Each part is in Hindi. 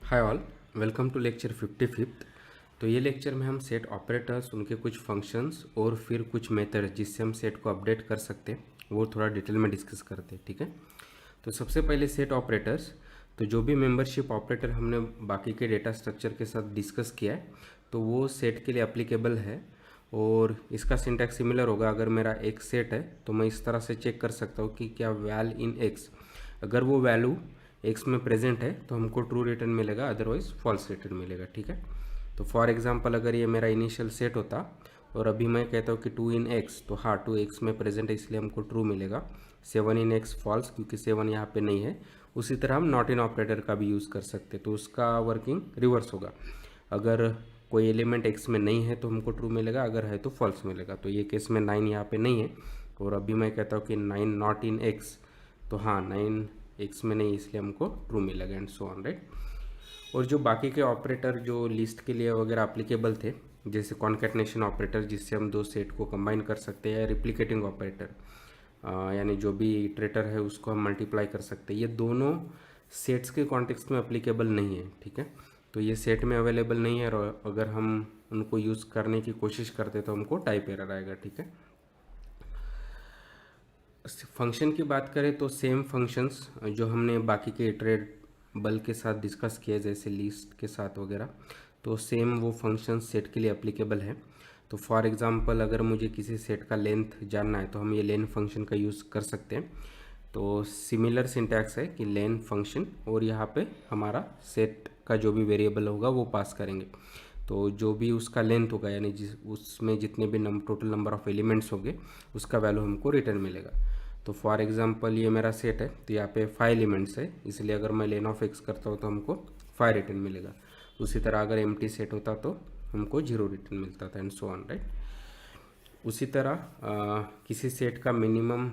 Hi all, welcome to lecture 55। तो ये लेक्चर में हम सेट ऑपरेटर्स, उनके कुछ फंक्शंस और फिर कुछ मेथड जिससे हम सेट को अपडेट कर सकते हैं वो थोड़ा डिटेल में डिस्कस करते हैं। ठीक है, तो सबसे पहले सेट ऑपरेटर्स। तो जो भी मेंबरशिप ऑपरेटर हमने बाकी के डेटा स्ट्रक्चर के साथ डिस्कस किया है तो वो सेट के लिए एप्लीकेबल है और इसका सिंटैक्स सिमिलर होगा। अगर मेरा एक सेट है तो मैं इस तरह से चेक कर सकता हूँ कि क्या वैल इन एक्स, अगर वो वैल्यू एक्स में प्रेजेंट है तो हमको ट्रू रिटर्न मिलेगा, अदरवाइज फॉल्स रिटर्न मिलेगा। ठीक है, तो फॉर एग्जांपल अगर ये मेरा इनिशियल सेट होता और अभी मैं कहता हूँ कि 2 इन एक्स, तो हाँ 2 एक्स में प्रेजेंट है इसलिए हमको ट्रू मिलेगा। 7 इन एक्स फॉल्स, क्योंकि 7 यहाँ पे नहीं है। उसी तरह हम नॉट इन ऑपरेटर का भी यूज़ कर सकते, तो उसका वर्किंग रिवर्स होगा। अगर कोई एलिमेंट एक्स में नहीं है तो हमको ट्रू मिलेगा, अगर है तो फॉल्स मिलेगा। तो ये केस में 9 यहाँ पे नहीं है और अभी मैं कहता हूँ कि 9 नॉट इन एक्स, तो हाँ 9 एक्स में नहीं इसलिए हमको ट्रू मिलेगा एंड सो ऑन, राइट। और जो बाकी के ऑपरेटर जो लिस्ट के लिए वगैरह एप्लीकेबल थे, जैसे कॉन्कैटनेशन ऑपरेटर जिससे हम दो सेट को कंबाइन कर सकते हैं, या रिप्लिकेटिंग ऑपरेटर यानी जो भी इटरेटर है उसको हम मल्टीप्लाई कर सकते हैं, ये दोनों सेट्स के कॉन्टेक्स्ट में एप्लीकेबल नहीं है। ठीक है, तो ये सेट में अवेलेबल नहीं है और अगर हम उनको यूज़ करने की कोशिश करते तो हमको टाइप एरर आएगा। ठीक है, फंक्शन की बात करें तो सेम फंक्शंस जो हमने बाकी के इटरेबल के साथ डिस्कस किए, जैसे लिस्ट के साथ वगैरह, तो सेम वो फंक्शन सेट के लिए एप्लीकेबल है। तो फॉर एग्जांपल अगर मुझे किसी सेट का लेंथ जानना है तो हम ये लेन फंक्शन का यूज़ कर सकते हैं। तो सिमिलर सिंटैक्स है कि लेन फंक्शन, और यहाँ पे हमारा सेट का जो भी वेरिएबल होगा वो पास करेंगे। तो जो भी उसका लेंथ होगा यानी जिस उसमें जितने भी टोटल नंबर ऑफ एलिमेंट्स होंगे उसका वैल्यू हमको रिटर्न मिलेगा। तो फॉर एग्जांपल ये मेरा सेट है तो यहाँ पे 5 एलिमेंट्स है, इसलिए अगर मैं लेन ऑफ एक्स करता हूँ तो हमको 5 रिटर्न मिलेगा। उसी तरह अगर एम्प्टी सेट होता तो हमको 0 रिटर्न मिलता था एंड सो ऑन, राइट। उसी तरह किसी सेट का मिनिमम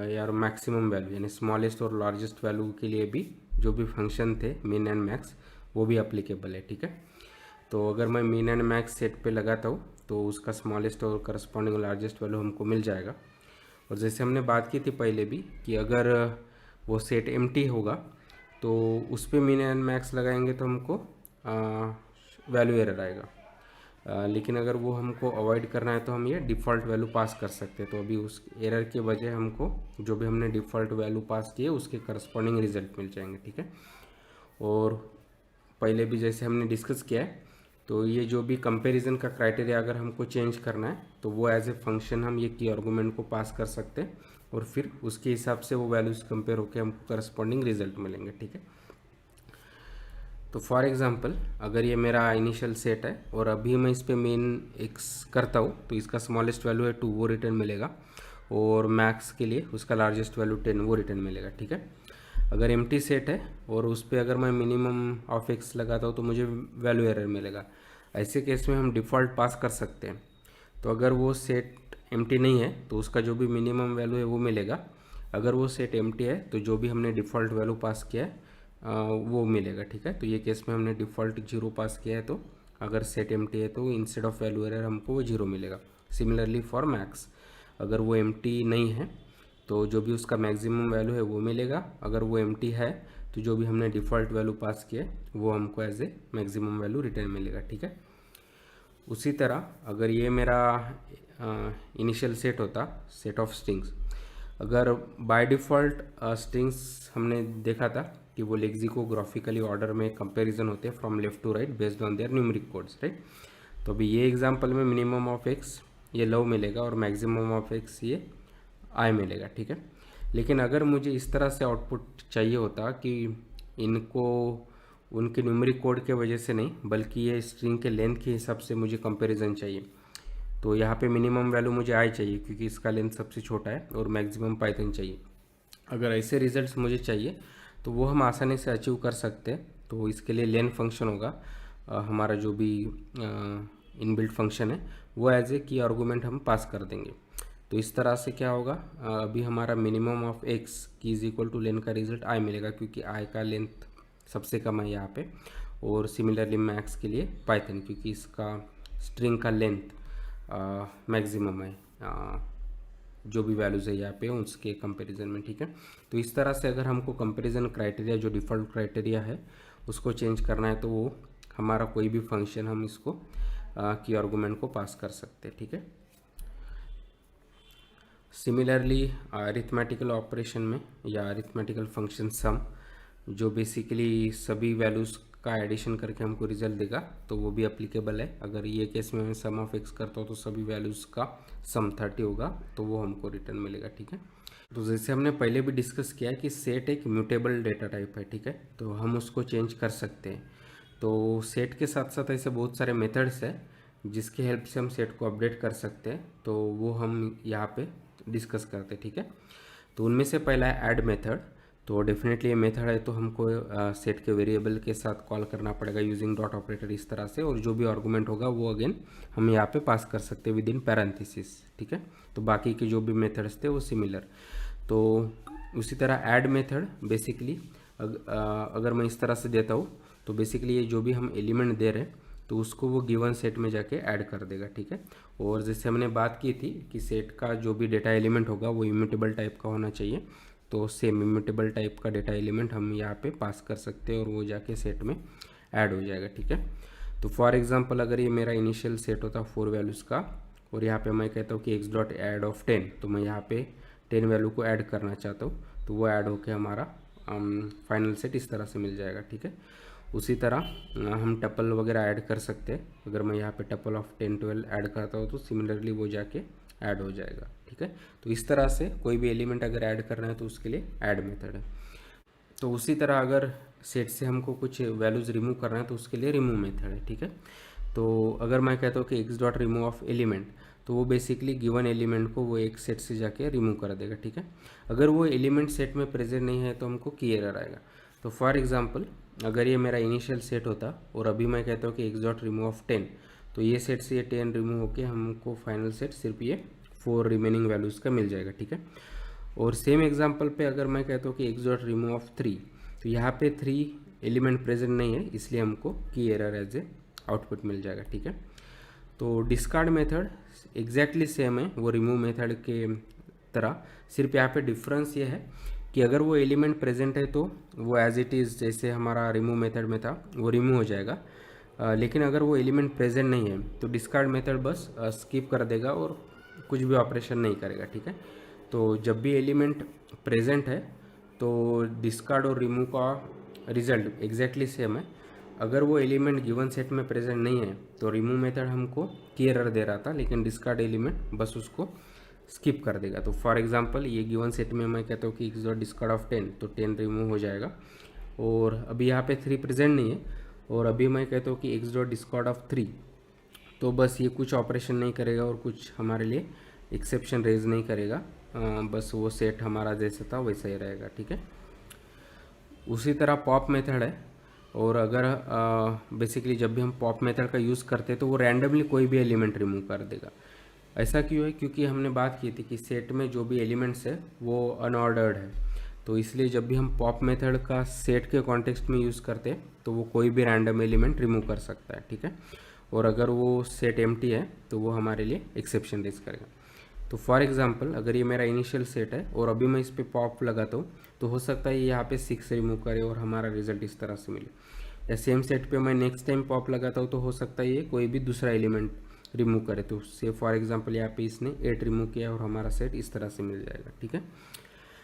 या मैक्सिमम वैल्यू यानी स्मॉलेस्ट और लार्जेस्ट वैल्यू के लिए भी जो भी फंक्शन थे मिन एंड मैक्स, वो भी अप्लीकेबल है। ठीक है, तो अगर मैं मिन एंड मैक्स सेट पे लगाता हूँ तो उसका स्मॉलेस्ट और करस्पॉन्डिंग लार्जेस्ट वैल्यू हमको मिल जाएगा। और जैसे हमने बात की थी पहले भी कि अगर वो सेट एम्प्टी होगा तो उस पर मिन एंड मैक्स लगाएंगे तो हमको वैल्यू एरर आएगा। लेकिन अगर वो हमको अवॉइड करना है तो हम ये डिफ़ॉल्ट वैल्यू पास कर सकते हैं। तो अभी उस एरर के वजह हमको जो भी हमने डिफ़ॉल्ट वैल्यू पास किए उसके करस्पॉन्डिंग रिजल्ट मिल जाएंगे। ठीक है, और पहले भी जैसे हमने डिस्कस किया है तो ये जो भी कंपैरिजन का क्राइटेरिया अगर हमको चेंज करना है तो वो एज ए फंक्शन हम ये की आर्गूमेंट को पास कर सकते हैं और फिर उसके हिसाब से वो वैल्यूज कंपेयर होकर हमको करस्पॉन्डिंग रिजल्ट मिलेंगे। ठीक है, तो फॉर एग्जांपल अगर ये मेरा इनिशियल सेट है और अभी मैं इस पर मेन एक्स करता हूँ तो इसका स्मॉलेस्ट वैल्यू है 2, वो रिटर्न मिलेगा, और मैक्स के लिए उसका लार्जेस्ट वैल्यू 10, वो रिटर्न मिलेगा। ठीक है, अगर एम्प्टी सेट है और उस पर अगर मैं मिनिमम ऑफ एक्स लगाता हूँ तो मुझे वैल्यू एरर मिलेगा। ऐसे केस में हम डिफ़ॉल्ट पास कर सकते हैं। तो अगर वो सेट एम्प्टी नहीं है तो उसका जो भी मिनिमम वैल्यू है वो मिलेगा, अगर वो सेट एम्प्टी है तो जो भी हमने डिफ़ॉल्ट वैल्यू पास किया है वो मिलेगा। ठीक है, तो ये केस में हमने डिफ़ॉल्ट 0 पास किया है तो अगर सेट एम्प्टी है तो इंस्टेड ऑफ वैल्यू एरर हमको वो 0 मिलेगा। सिमिलरली फॉर मैक्स, अगर वो एम्प्टी नहीं है तो जो भी उसका मैक्सिमम वैल्यू है वो मिलेगा, अगर वो एम्प्टी है तो जो भी हमने डिफ़ॉल्ट वैल्यू पास किया वो हमको as a maximum value return मिलेगा। ठीक है, उसी तरह अगर ये मेरा इनिशियल सेट होता, सेट ऑफ स्ट्रिंग्स, अगर बाय डिफ़ॉल्ट स्ट्रिंग्स हमने देखा था कि वो लेक्सिकोग्राफिकली ऑर्डर में कंपैरिजन होते हैं from left to right based on their numeric codes, right. तो अभी ये एग्जांपल में मिनिमम ऑफ एक्स ये लव मिलेगा और मैक्सिमम ऑफ एक्स ये आई मिलेगा। ठीक है, लेकिन अगर मुझे इस तरह से आउटपुट चाहिए होता कि इनको उनके न्यूमेरिक कोड के वजह से नहीं बल्कि ये स्ट्रिंग के लेंथ के हिसाब से मुझे कंपैरिजन चाहिए, तो यहाँ पे मिनिमम वैल्यू मुझे आई चाहिए क्योंकि इसका लेंथ सबसे छोटा है और मैक्सिमम पाइथन चाहिए। अगर ऐसे रिजल्ट्स मुझे चाहिए तो वो हम आसानी से अचीव कर सकते हैं। तो इसके लिए लेन फंक्शन होगा, हमारा जो भी इनबिल्ट फंक्शन है वो एज ए की आर्गूमेंट हम पास कर देंगे। तो इस तरह से क्या होगा, अभी हमारा मिनिमम ऑफ एक्स की इज इक्वल टू लेन का रिजल्ट आई मिलेगा क्योंकि आई का लेंथ सबसे कम है यहाँ पे, और सिमिलरली मैक्स के लिए पाइथन क्योंकि इसका स्ट्रिंग का लेंथ मैक्सिमम है, जो भी वैल्यूज़ है यहाँ पे उसके कंपैरिजन में। ठीक है, तो इस तरह से अगर हमको कंपैरिजन क्राइटेरिया जो डिफ़ॉल्ट क्राइटेरिया है उसको चेंज करना है तो वो हमारा कोई भी फंक्शन हम इसको की आर्गुमेंट को पास कर सकते हैं, ठीक है। सिमिलरली अरिथमेटिकल ऑपरेशन में या अरिथमेटिकल फंक्शन सम, जो बेसिकली सभी वैल्यूज़ का एडिशन करके हमको रिजल्ट देगा, तो वो भी एप्लीकेबल है। अगर ये केस में मैं सम ऑफ एक्स करता हूँ तो सभी वैल्यूज़ का सम 30 होगा, तो वो हमको रिटर्न मिलेगा, ठीक है। तो जैसे हमने पहले भी डिस्कस किया है कि सेट एक म्यूटेबल डेटा टाइप है, ठीक है, तो हम उसको चेंज कर सकते हैं। तो सेट के साथ साथ ऐसे बहुत सारे मेथड्स हैं जिसकी हेल्प से हम सेट को अपडेट कर सकते हैं, तो वो हम यहाँ पे डिस्कस करते हैं, ठीक है। तो उनमें से पहला है ऐड मेथड। तो डेफिनेटली ये मेथड है, तो हमको सेट के वेरिएबल के साथ कॉल करना पड़ेगा यूजिंग डॉट ऑपरेटर इस तरह से, और जो भी आर्गुमेंट होगा वो अगेन हम यहाँ पे पास कर सकते हैं विद इन पैरेंथेसिस, ठीक है। तो बाकी के जो भी मेथड्स थे वो सिमिलर। तो उसी तरह ऐड मेथड बेसिकली अगर मैं इस तरह से देता हूँ तो बेसिकली ये जो भी हम एलिमेंट दे रहे हैं तो उसको वो गिवन सेट में जाके ऐड कर देगा, ठीक है। और जैसे हमने बात की थी कि सेट का जो भी डेटा एलिमेंट होगा वो इम्यूटेबल टाइप का होना चाहिए, तो सेम इम्यूटेबल टाइप का डेटा एलिमेंट हम यहाँ पे पास कर सकते हैं और वो जाके सेट में ऐड हो जाएगा, ठीक है। तो फॉर एग्जांपल अगर ये मेरा इनिशियल सेट होता 4 वैल्यूज़ का और यहाँ पे मैं कहता हूँ कि एक्स डॉट ऐड ऑफ 10, तो मैं यहाँ पे 10 वैल्यू को ऐड करना चाहता हूँ, तो वो ऐड होके हमारा फाइनल सेट इस तरह से मिल जाएगा, ठीक है। उसी तरह हम टपल वगैरह ऐड कर सकते हैं। अगर मैं यहाँ पे टपल ऑफ 10 12 ऐड करता हूँ तो सिमिलरली वो जाके ऐड हो जाएगा, ठीक है। तो इस तरह से कोई भी एलिमेंट अगर ऐड करना है तो उसके लिए ऐड मेथड है। तो उसी तरह अगर सेट से हमको कुछ वैल्यूज़ रिमूव करना है तो उसके लिए रिमूव मेथड है, ठीक है। तो अगर मैं कहता हूँ कि x dot remove of element, तो वो बेसिकली गिवन एलिमेंट को वो एक सेट से जाके रिमूव कर देगा, ठीक है। अगर वो एलिमेंट सेट में प्रेजेंट नहीं है तो हमको की एरर आएगा। तो फॉर एग्जांपल अगर ये मेरा इनिशियल सेट होता और अभी मैं कहता हूँ कि एक्स डॉट रिमूव ऑफ 10, तो ये सेट से ये 10 रिमूव होके हमको फाइनल सेट सिर्फ ये 4 रिमेनिंग वैल्यूज़ का मिल जाएगा, ठीक है। और सेम एग्जांपल पे अगर मैं कहता हूँ कि एक्स डॉट रिमूव ऑफ 3, तो यहाँ पे 3 एलिमेंट प्रेजेंट नहीं है, इसलिए हमको की एरर एज ए आउटपुट मिल जाएगा, ठीक है। तो डिस्कार्ड मेथड एग्जैक्टली सेम है वो रिमूव मेथड के तरह, सिर्फ यहाँ पे डिफरेंस ये है कि अगर वो एलिमेंट प्रेजेंट है तो वो एज इट इज़ जैसे हमारा रिमूव मेथड में था वो रिमूव हो जाएगा, लेकिन अगर वो एलिमेंट प्रेजेंट नहीं है तो डिस्कार्ड मेथड बस स्किप कर देगा और कुछ भी ऑपरेशन नहीं करेगा, ठीक है। तो जब भी एलिमेंट प्रेजेंट है तो डिस्कार्ड और रिमूव का रिजल्ट एग्जैक्टली सेम है। अगर वो एलिमेंट गिवन सेट में प्रेजेंट नहीं है तो रिमूव मेथड हमको की एरर दे रहा था, लेकिन डिस्कार्ड एलिमेंट बस उसको स्किप कर देगा। तो फॉर एग्जांपल ये गिवन सेट में मैं कहता हूँ कि एक्स डॉट डिस्कार्ड ऑफ 10, तो 10 रिमूव हो जाएगा और अभी यहाँ पे 3 प्रेजेंट नहीं है, और अभी मैं कहता हूँ कि एक्स डॉट डिस्कार्ड ऑफ 3, तो बस ये कुछ ऑपरेशन नहीं करेगा और कुछ हमारे लिए एक्सेप्शन रेज नहीं करेगा, बस वो सेट हमारा जैसा था वैसा ही रहेगा, ठीक है। उसी तरह पॉप मेथड है, और अगर बेसिकली जब भी हम पॉप मेथड का यूज़ करते हैं तो वो रैंडमली कोई भी एलिमेंट रिमूव कर देगा। ऐसा क्यों है? क्योंकि हमने बात की थी कि सेट में जो भी एलिमेंट्स है वो अनऑर्डर्ड है, तो इसलिए जब भी हम पॉप मेथड का सेट के कॉन्टेक्स्ट में यूज़ करते हैं तो वो कोई भी रैंडम एलिमेंट रिमूव कर सकता है, ठीक है। और अगर वो सेट एम्प्टी है तो वो हमारे लिए एक्सेप्शन रेज करेगा। तो फॉर एग्जांपल अगर ये मेरा इनिशियल सेट है और अभी मैं इस पर पॉप लगाता हूँ तो हो सकता है यहाँ पे 6 रिमूव करे और हमारा रिजल्ट इस तरह से मिले, या सेम सेट पे मैं नेक्स्ट टाइम पॉप लगाता हूँ तो हो सकता है ये कोई भी दूसरा एलिमेंट रिमूव करे, तो से फॉर एग्जांपल यहाँ पे इसने 8 रिमूव किया और हमारा सेट इस तरह से मिल जाएगा, ठीक है।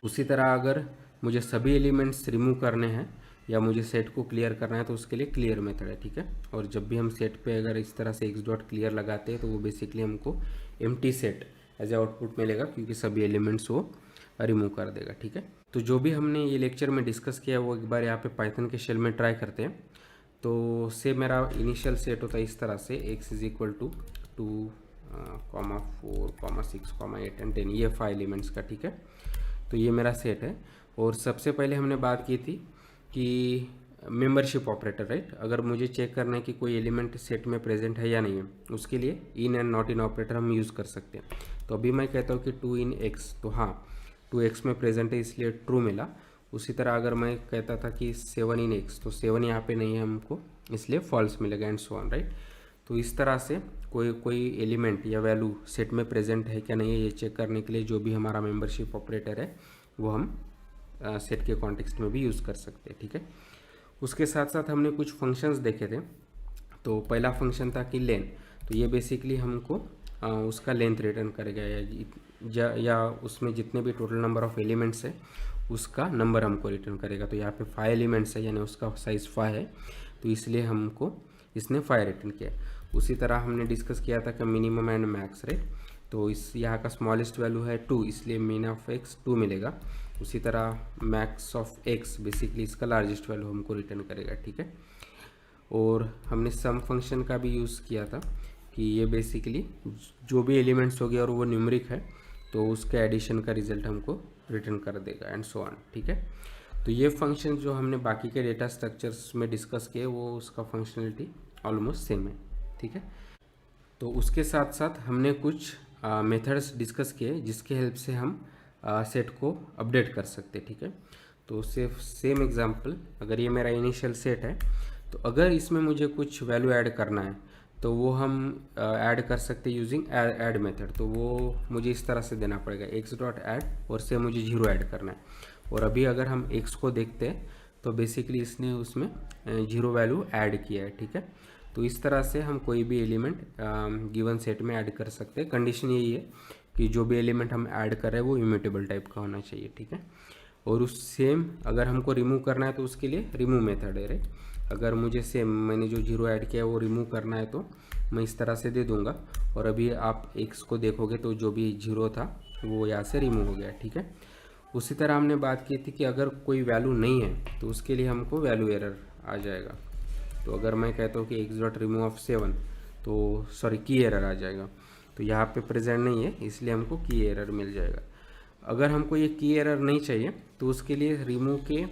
उसी तरह अगर मुझे सभी एलिमेंट्स रिमूव करने हैं या मुझे सेट को क्लियर करना है तो उसके लिए क्लियर मेथड है, ठीक है। और जब भी हम सेट पे अगर इस तरह से एक्स डॉट क्लियर लगाते हैं तो वो बेसिकली हमको empty set as a output मिलेगा, क्योंकि सभी एलिमेंट्स वो रिमूव कर देगा, ठीक है। तो जो भी हमने ये लेक्चर में डिस्कस किया वो एक बार यहाँ पे पाइथन के शेल में ट्राई करते हैं। तो से मेरा इनिशियल सेट होता है इस तरह से x is equal to 2, 4, 6, 8 and 10, ये 5 एलिमेंट्स का, ठीक है। तो ये मेरा सेट है, और सबसे पहले हमने बात की थी कि मेंबरशिप ऑपरेटर, राइट। अगर मुझे चेक करना है कि कोई एलिमेंट सेट में प्रेजेंट है या नहीं है, उसके लिए in and not in operator हम यूज़ कर सकते हैं। तो अभी मैं कहता हूँ कि 2 इन x, तो हाँ 2x में प्रेजेंट है इसलिए ट्रू मिला। उसी तरह अगर मैं कहता था कि 7 इन x, तो 7 यहाँ पे नहीं है हमको इसलिए फॉल्स मिलेगा, एंड सो ऑन, राइट। तो इस तरह से कोई एलिमेंट या वैल्यू सेट में प्रेजेंट है क्या नहीं है ये चेक करने के लिए जो भी हमारा मेंबरशिप ऑपरेटर है वो हम सेट के कॉन्टेक्स्ट में भी यूज़ कर सकते हैं, ठीक है। उसके साथ साथ हमने कुछ फंक्शंस देखे थे। तो पहला फंक्शन था कि लेन, तो ये बेसिकली हमको उसका लेंथ रिटर्न करेगा या उसमें जितने भी टोटल नंबर ऑफ एलिमेंट्स है उसका नंबर हमको रिटर्न करेगा। तो यहाँ पे 5 एलिमेंट्स है यानी उसका साइज़ 5 है, तो इसलिए हमको इसने 5 रिटर्न किया। उसी तरह हमने डिस्कस किया था कि मिनिमम एंड मैक्स, राइट। तो इस यहाँ का स्मॉलेस्ट वैल्यू है 2, इसलिए मीन ऑफ एक्स 2 मिलेगा। उसी तरह मैक्स ऑफ एक्स बेसिकली इसका लार्जेस्ट वैल्यू हमको रिटर्न करेगा, ठीक है। और हमने सम फंक्शन का भी यूज़ किया था कि ये बेसिकली जो भी एलिमेंट्स हो गए और वो न्यूमरिक है तो उसके एडिशन का रिजल्ट हमको रिटर्न कर देगा एंड सो ऑन, ठीक है। तो ये फंक्शन जो हमने बाकी के डेटा स्ट्रक्चर्स में डिस्कस किए वो उसका फंक्शनलिटी ऑलमोस्ट सेम है, ठीक है। तो उसके साथ साथ हमने कुछ मेथड्स डिस्कस किए जिसके हेल्प से हम सेट को अपडेट कर सकते, ठीक है। तो सिर्फ सेम एग्जांपल, अगर ये मेरा इनिशियल सेट है तो अगर इसमें मुझे कुछ वैल्यू ऐड करना है तो वो हम ऐड कर सकते यूजिंग ऐड मेथड। तो वो मुझे इस तरह से देना पड़ेगा x.add और से मुझे 0 ऐड करना है। और अभी अगर हम x को देखते हैं तो बेसिकली इसने उसमें 0 वैल्यू ऐड किया है, ठीक है। तो इस तरह से हम कोई भी एलिमेंट गिवन सेट में ऐड कर सकते हैं। कंडीशन यही है कि जो भी एलिमेंट हम ऐड कर रहे हैं वो इम्यूटेबल टाइप का होना चाहिए, ठीक है। और उस सेम अगर हमको रिमूव करना है तो उसके लिए रिमूव मेथड है, राइट। अगर मुझे सेम मैंने जो 0 ऐड किया है वो रिमूव करना है तो मैं इस तरह से दे दूंगा। और अभी आप x को देखोगे तो जो भी 0 था वो यहाँ से रिमूव हो गया, ठीक है। उसी तरह हमने बात की थी कि अगर कोई वैल्यू नहीं है तो उसके लिए हमको वैल्यू एरर आ जाएगा। तो अगर मैं कहता हूँ कि x.remove7 तो सॉरी की एरर आ जाएगा। तो यहाँ पे प्रेजेंट नहीं है इसलिए हमको की एरर मिल जाएगा। अगर हमको ये की एरर नहीं चाहिए तो उसके लिए रिमूव के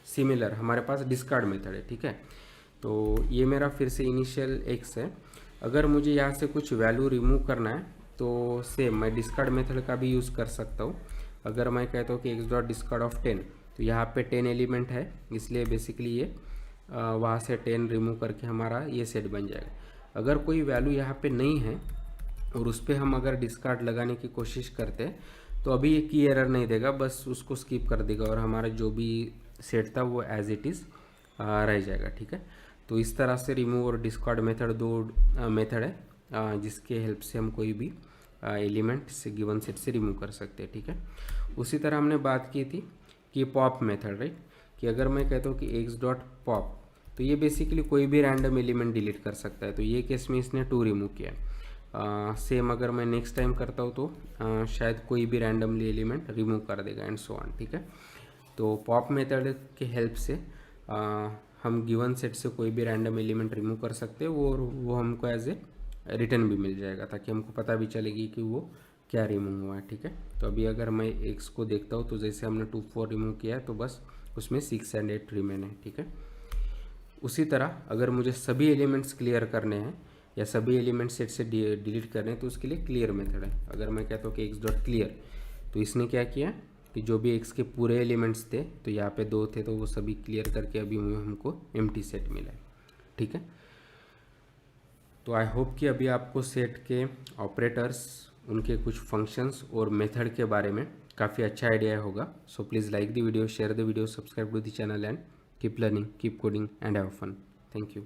सिमिलर हमारे पास डिस्कार्ड मेथड है, ठीक है। तो ये मेरा फिर से इनिशियल x है। अगर मुझे यहाँ से कुछ वैल्यू रिमूव करना है तो सेम मैं डिस्कार्ड मेथड का भी यूज़ कर सकता हूँ। अगर मैं कहता हूँ कि x.discard(10) तो यहाँ पे 10 एलिमेंट है इसलिए बेसिकली ये वहाँ से 10 रिमूव करके हमारा ये सेट बन जाएगा। अगर कोई वैल्यू यहाँ पे नहीं है और उस पर हम अगर डिस्कार्ड लगाने की कोशिश करते हैं तो अभी ये की एरर नहीं देगा, बस उसको स्किप कर देगा और हमारा जो भी सेट था वो एज इट इज़ रह जाएगा, ठीक है। तो इस तरह से रिमूव और डिस्कार्ड मेथड दो मेथड है जिसके हेल्प से हम कोई भी एलिमेंट से गिवन सेट से रिमूव कर सकते हैं, ठीक है। उसी तरह हमने बात की थी कि पॉप मेथड, राइट, कि अगर मैं कहता हूँ कि x.pop तो ये बेसिकली कोई भी रैंडम एलिमेंट डिलीट कर सकता है। तो ये केस में इसने 2 रिमूव किया है। सेम अगर मैं नेक्स्ट टाइम करता हूँ तो शायद कोई भी रैंडमली एलिमेंट रिमूव कर देगा एंड सो ऑन, ठीक है। तो पॉप मेथड के हेल्प से हम गिवन सेट से कोई भी रैंडम एलिमेंट रिमूव कर सकते हैं वो हमको एज ए रिटर्न भी मिल जाएगा ताकि हमको पता भी चलेगी कि वो क्या रिमूव हुआ है, ठीक है। तो अभी अगर मैं x को देखता हूँ तो जैसे हमने 2 4 रिमूव किया है तो बस उसमें 6 एंड 8 रिमेन है, ठीक है। उसी तरह अगर मुझे सभी एलिमेंट्स क्लियर करने हैं या सभी एलिमेंट सेट से डिलीट करने हैं तो उसके लिए क्लियर मेथड है। अगर मैं कहता हूँ कि x.clear तो इसने क्या किया कि जो भी x के पूरे एलिमेंट्स थे तो यहाँ पे 2 थे तो वो सभी क्लियर करके अभी हमको एम्प्टी सेट मिला है, ठीक है। तो आई होप कि अभी आपको सेट के ऑपरेटर्स, उनके कुछ फंक्शंस और मेथड के बारे में काफ़ी अच्छा आइडिया होगा। So please like the video, share the video, subscribe to the channel and keep learning, keep coding and have fun. Thank you.